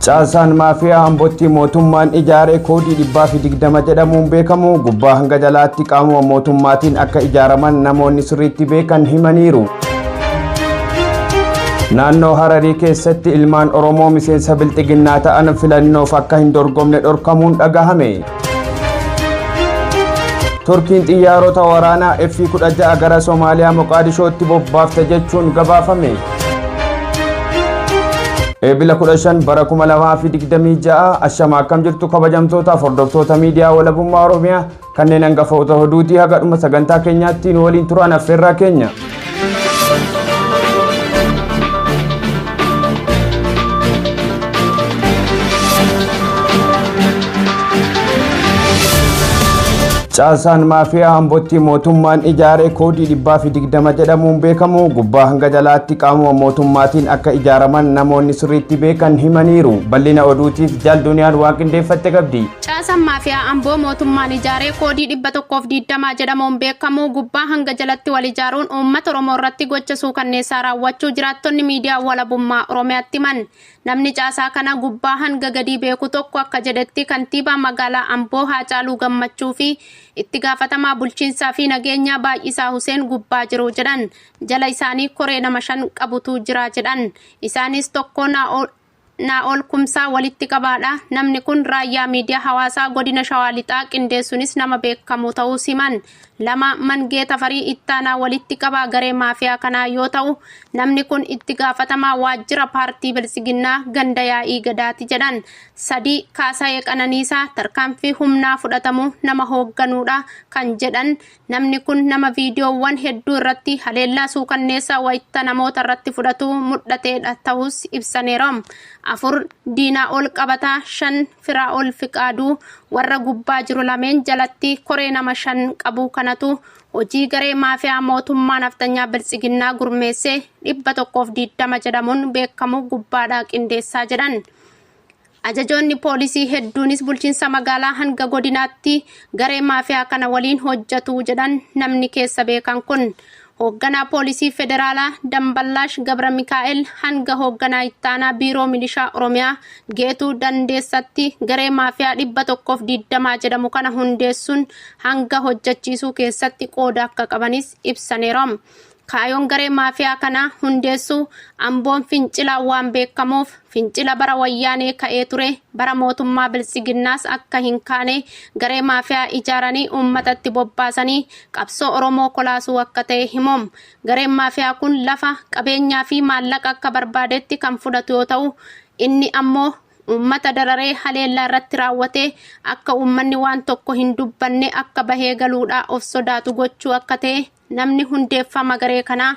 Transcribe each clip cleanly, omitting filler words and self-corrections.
Caasaa Maafiyaa Ambotti mootummaan ijaaree koodii 120 jedhamuun beekamu gubbaa hanga jalaatti qaamuma mootummaatiin akka ijaaraman namoonni sirriitti beekan himaniiru. Naannoo Hararii keessatti ilmaan Oromoo miseensa bilxiginnaa ta'an filannoof akka hin dorgomne dhorkamuun dhagahame. Turkiin xiyyaarota waraanaa F-16 gara Somaaliyaa Moqaadishootti bobbaafte jechuun gabaafame. Ebla 15 bara 2026 ashama akkam jirtu kabajamtoota hordoftoota miidiyaa walabummaa Oromiyaa kanneen hangafoota oduutii haga dhuma sagantaa keenyaatti nu waliin turan affeerraa keenya. Caasaa Maafiyaa Ambotti mootummaan ijaaree koodii 120 jedhamuun beekamu gubbaa hanga jalaatti qaamuma mootummaatiin akka ijaaraman namoonni sirriitti beekan himaniiru. Bal'ina oduutiif jaalduniyaan waan qindeeffatte qabdi. Caasaa Maafiyaa Amboo mootummaan ijaaree koodii 120 jedhamuun beekamu gubbaa hanga jalatti wal ijaaruun uummata Oromoo irratti gocha suukanneessaa raawwachuu jiraattonni miidiyaa walabummaa Oromiyaatti himan. Namni caasaa kana gubbaa hanga gadi beeku tokko akka jedhetti kantiibaa magaalaa Amboo Haacaaluu Gammachuu fi itti gaafatamaa bulchiinsaa fi nageenyaa Baay'isaa Huseen gubbaa jiru jedhan. Jala isaanii koree nama 5 qabutu jira jedhan. Isaanis tokko Naa'ol Kumsaa walitti qabaadha. Namni kun raayyaa miidiyaa hawaasaa godina Shawaa Lixaa qindeessuunis nama beekamu ta'uu himan. 2 Mangee Tafarii ittaanaa walitti qabaa garee maafiyaa kanaa yoo ta'u, namni kun itti gaafatamaa waajjira paartii bilisiginnaa ganda yaa'ii gadaati jedhan. 3 Caasaa Qananiisaa tarkaanfii humnaa fudhatamu nama hoogganuudha kan jedhan. Namni kun nama viidiyoowwan hedduu irratti haleellaa suukanneessaa wayita namoota irratti fudhatu mul'ateedha ta'us ibsaneera. 4 Diinaa ol qabataa 5 Firaa ol Fiqaaduu warra gubbaa jiru lameen jalatti koree nama 5 qabu kanatu hojii garee maafiyaa mootummaa naftanyaa bilisiginnaa gurmeessee 120 jedhamuun beekamu gubbaadhaa qindeessaa jedhan. Ajajoonni poolisii hedduunis bulchiinsa magaalaa hanga godinaatti garee maafiyaa kana waliin hojjetu jedhan namni keessa beekan kun. Hoogganaa poolisii federaalaa Damballaash Gabra Mikaa'el hanga hoogganaa ittaanaa biiroo milishaa Oromiyaa Geetuu Dandeessatti garee maafiyaa 120 jedhamu kana hundeessuun hanga hojjechiisuu keessatti qooda akka qabanis ibsaneera. Kaayoon garee maafiyaa kana hundeessuu Amboon fincilaa waan beekamuuf fincila bara wayyaanee ka'ee ture bara mootummaa bilisiginnaas akka hin kaane garee maafiyaa ijaaranii uummatatti bobbaasanii qabsoo Oromoo kolaasuu akka ta'e himuun gareen maafiyaa kun lafa qabeenyaa fi maallaqa akka barbaadetti kan fudhatu yoo ta'u, inni ammoo uummata dararee haleellaa irratti raawwatee akka uummanni waan tokko hin dubbanne akka bahee galuudhaa of sodaatu gochuu akka ta'e namni hundeeffama garee kanaa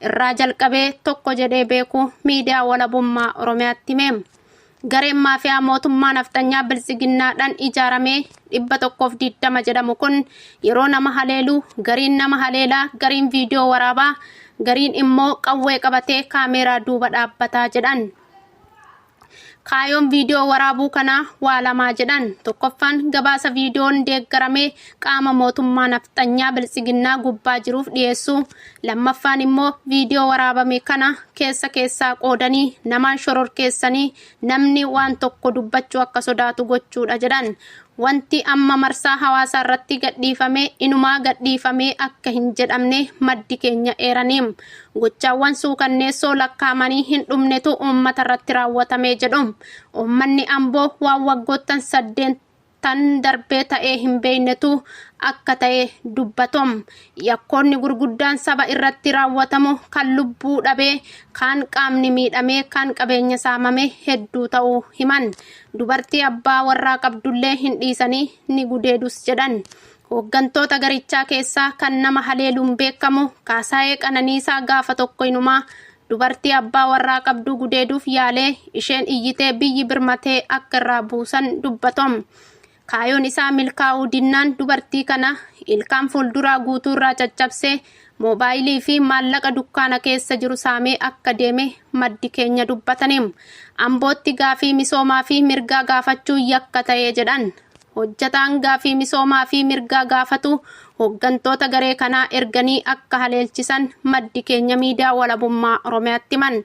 irraa jalqabee tokko jedhee beeku miidiyaa walabummaa Oromiyaatti hime. Gareen maafiyaa mootummaa naftanyaa bilisiginnaadhaan ijaaramee 120 jedhamu kun yeroo nama haleelu gariin nama haleelaa, gariin viidiyoo waraabaa, gariin immoo qawwee qabatee kaameeraa duuba dhaabbataa jedhan. Kaayoon viidiyoo waraabuu kana waa lamaa jedhan. Tokkoffaan gabaasa viidiyoon deeggaramee qaama mootummaa naftanyaa bilisiginnaa gubbaa jiruuf dhiyeessuu. Lammaffaan immoo viidiyoo waraabame kana keessaa qoodanii namaan shororkeessanii namni waan tokko dubbachuu akka sodaatu gochuudha jedhan. Wanti amma marsaa hawaasaa irratti gadhiifamee inumaa gadhiifamee akka hin jedhamne maddi keenya eeraniim. Gochaawwan suukanneessoo lakkaa'amanii hin dhumnetu uummata irratti raawwatamee jedhu. Uummanni Amboo waan waggoottan 8 darbee ta'ee hin beeknetu akka ta'e dubbatom. Yakkoonni gurguddaan saba irratti raawwatamu kan lubbuu dhabee, kan qaamni miidhamee, kan qabeenya saamame hedduu ta'uu himan. Dubartii abbaa warraa qabdullee hin dhiisanii ni gudeedus jedhan. Hooggantoota garichaa keessaa kan nama haleeluun beekamu Caasaa Qananiisaa gaafa tokko inumaa dubartii abbaa warraa qabdu gudeeduuf yaalee isheen iyyitee biyyi birmatee akka irraa buusan dubbatom. Kaayoon isaa milkaa'uu dinnaan dubartii kana ilkaan fuulduraa guutuu irraa caccabsee moobaayilii fi maallaqa dukkaana keessa jiru saamee akka deeme maddi keenya dubbataniim. Ambootti gaafii misoomaa fi mirgaa gaafachuu yakka ta'ee jedhan. Hojjataan gaafii misoomaa fi mirgaa gaafatu hooggantoota garee kanaa erganii akka haleelchisan maddi keenya miidiyaa walabummaa Oromiyaatti himan.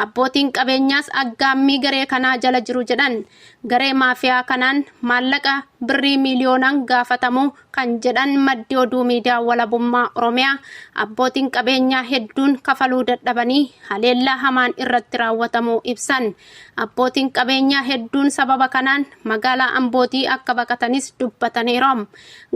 Abbootiin qabeenyaas aggaammii garee kanaa jala jiru jedhan. Garee maafiyaa kanaan maallaqa birrii miiliyoonaan gaafatamu kan jedhan maddi oduu miidiyaa walabummaa Oromiyaa. Abbootiin qabeenyaa hedduun kafaluu dadhabanii haleellaa hamaan irratti raawwatamuu ibsan. Abbootiin qabeenyaa hedduun sababa kanaan magaalaa Ambootii akka baqatanis dubbataniiru.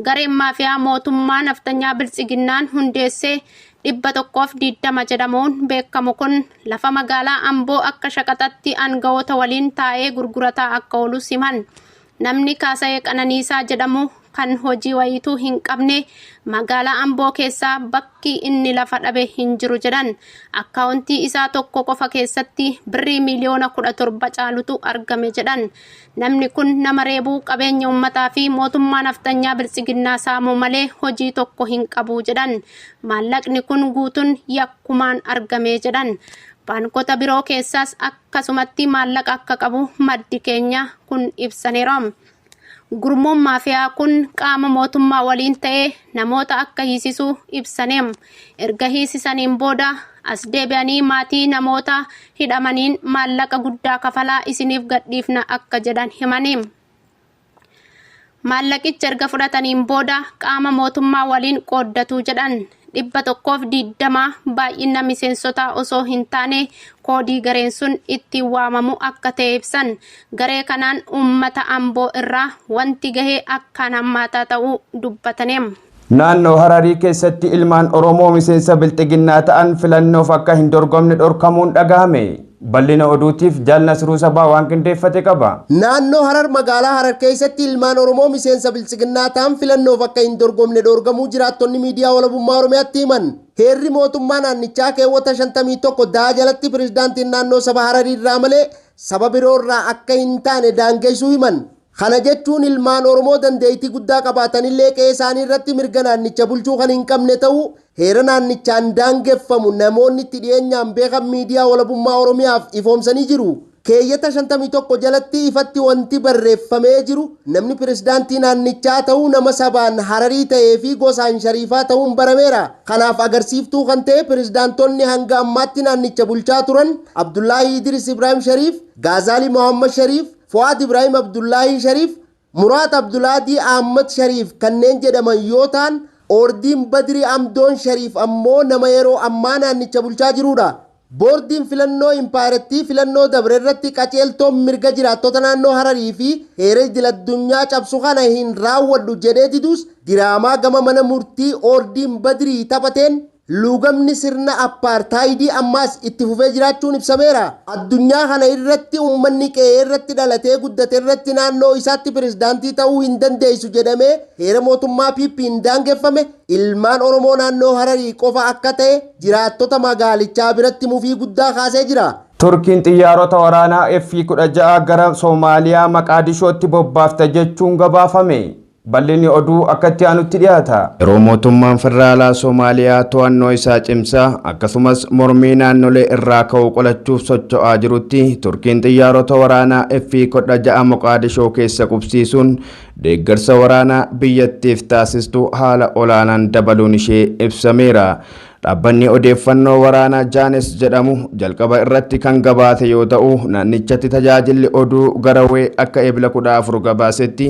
Gareen maafiyaa mootummaa naftanyaa biltsiginnaan hundeessee 120 jedhamuun beekamu kun lafa magaalaa Amboo akka shaqaxatti aangawoota waliin taa'ee gurgurataa akka oolu himan. Namni Caasaa Qananiisaa jedhamu kan hojii wayituu hin qabne magaalaa Amboo keessaa bakki inni lafa dhabe hin jiru jedhan. Akkaawuntii isaa tokko qofa keessatti birrii miiliyoona 17 caalutu argame jedhan. Namni kun nama reebuu qabeenya uummataa fi mootummaa naftanyaa biltsiginnaa saamuu malee hojii tokko hin qabu jedhan. Maallaqni kun guutuun yakkumaan argame jedhan. Baankota biroo keessaas akkasumatti maallaqa akka qabu maddi keenya kun ibsaniiru. Gurmuun maafiyaa kun qaama mootummaa waliin ta'ee namoota akka hiisisuu ibsaneem. Erga hiisisaniin booda as deebi'anii maatii namoota hidhamaniin maallaqa guddaa kafalaa isiniif gadhiifna akka jedhan himaniim. Maallaqicha erga fudhataniin booda qaama mootummaa waliin qooddatu jedhan. 120 baay'ina miseensotaa osoo hin taane koodii gareen sun itti waamamu akka ta'e ibsan. Garee kanaan uummata Amboo irraa wanti gahee akkaan hammaataa ta'uu dubbataniim. Naannoo Hararii keessatti ilmaan Oromoo miseensa bilxiginnaa ta'an filannoof akka hin dorgomne dhorkamuun dhagahame. Bal'ina oduutiif Jaalnasruu Sabaa waan qindeeffate qaba. Naannoo Harar magaalaa Harar keessatti ilmaan Oromoo miseensa biltsiginnaa ta'an filannoof akka hin dorgomne dhorgamuu jiraattonni miidiyaa walabummaa Oromiyaatti himan. Heerri mootummaa naannichaa keewwata 51 daa jalatti pirezidaantiin naannoo saba Hararii irraa malee saba biroo irraa akka hin taane daangeessuu himan. Kana jechuun ilmaan Oromoo dandeettii guddaa qabaatanillee qe'ee isaanii irratti mirga naannicha bulchuu kan hin qabne ta'uu heera naannichaan daangeffamu namoonni itti dhiyeenyaan beekan miidiyaa walabummaa Oromiyaaf ifoomsanii jiru. Keeyyata 51 jalatti ifatti wanti barreeffamee jiru namni pirezidaantii naannichaa ta'uu nama sabaan Hararii ta'ee fi gosaan Shariifaa ta'uun barameera. Kanaaf agarsiiftuu kan ta'e pirezidaantonni hanga ammaatti naannicha bulchaa turan Abdullaahi Idris Ibrahim Shariif, Gaazaalii Mohammad Shariif, Fuad Ibrahim Abdullahi Sharif, Murad Abdulladi Ahmad Sharif kanneen jedhaman yoo ta'an Ordiin Badri Amdoon Sharif ammoo nama yeroo ammaa naannicha bulchaa jirudha. Boordiin filannoo impaarettii filannoo dabre irratti qaceeltoon mirga jiraattota naannoo Hararii fi heera idil-addunyaa cabsu kana hin raawwadhu jedhee didus diraamaa gama mana murtii Ordiin Badrii taphateen luugamni sirna appaartaayidii ammaas itti fufee jiraachuun ibsameera. Addunyaa kana irratti uummanni qe'ee irratti dhalatee guddate irratti naannoo isaatti pirezidaantii ta'uu hin dandeessu jedhamee heera mootummaa PP'n daangeffame ilmaan Oromoo naannoo Hararii qofa akka ta'e jiraattota magaalichaa biratti mufii guddaa kaasee jira. Turkiin xiyyaarota waraanaa F-16 gara Soomaaliyaa Maqaadishootti bobbaafte jechuun gabaafame. Bal'inni oduu akkatti aanutti dhiyaata. Yeroo mootummaan federaalaa Soomaaliyaa to'annoo isaa cimsaa akkasumas mormii naannolee irraa ka'uu qolachuuf socho'aa jirutti Turkiin xiyyaarota waraanaa F-16 Moqaadishoo keessa qubsiisuun deeggarsa waraanaa biyyattiif taasistu haala olaanaan dabaluun ishee ibsameera. Dhaabbanni odeeffannoo waraanaa Jaanes jedhamu jalqaba irratti kan gabaate yoo ta'u naannichatti tajaajilli oduu garawee akka Ebla 14 gabaasetti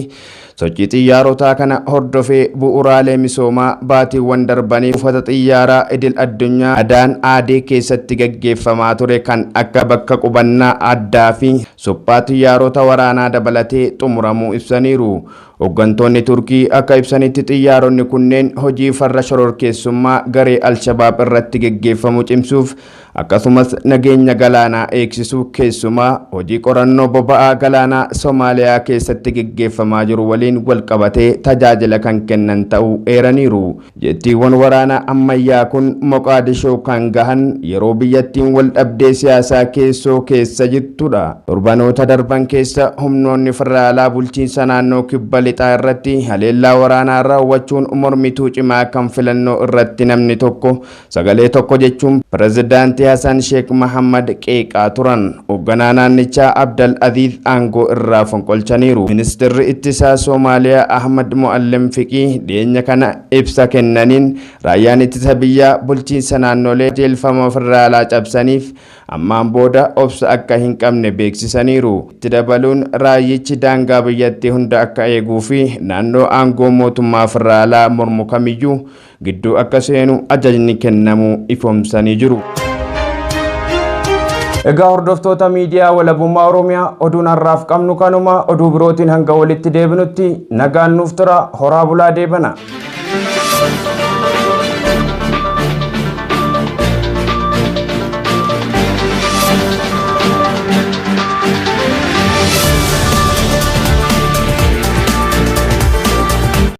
sochii xiyyaarotaa kana hordofee bu'uuraalee misoomaa baatiiwwan darbanii buufata xiyyaaraa idil addunyaa Adaan Aadee keessatti gaggeeffamaa ture kan akka bakka qubannaa addaa fi suphaa xiyyaarota waraanaa dabalatee xumuramuu ibsaniiru. Hooggantoonni Turkii akka ibsanitti xiyyaaronni kunneen hojii farra shororkeessummaa garee Al-Shabaab irratti gaggeeffamu cimsuuf akkasumas nageenya galaanaa eegsisuu keessumaa hojii qorannoo boba'aa galaanaa Soomaaliyaa keessatti gaggeeffamaa jiru waliin wal qabatee tajaajila kan kennan ta'uu eeraniiru. Jettiiwwan waraanaa ammayyaa kun Moqaadishoo kan gahan yeroo biyyattiin wal dhabdee siyaasaa keessoo keessa jirtudha. Torbanoota darban keessa humnoonni federaalaa bulchiinsa naannoo kibba lixaa irratti haleellaa waraanaa raawwachuun mormituu cimaa kan filannoo irratti namni tokko sagalee tokko jechuun pirezidaantii Hassan Sheikh Mohammed qeeqaa turan. Hoogganaa naannichaa Abdul Aziz aangoo irraa fonqolchaniiru. Ministeerri ittisaa Soomaaliyaa Ahmad Muallim Fiqii dhiyeenya kana ibsa kennaniin raayyaan ittisa biyyaa bulchiinsa naannolee qajeelfama federaalaa cabsaniif ammaan booda obsa akka hin qabne beeksisaniiru. Itti dabaluun raayyichi daangaa biyyattii hunda akka eeguu fi naannoo aangoo mootummaa federaalaa mormu kamiyyuu gidduu akka seenu ajajni kennamu ifoomsanii jiru. Egaa hordoftoota miidiyaa walabummaa Oromiyaa oduun har'aaf qabnu kanuma oduu birootiin hanga walitti deebinutti nagaan nuuf tura horaa bulaa deebana.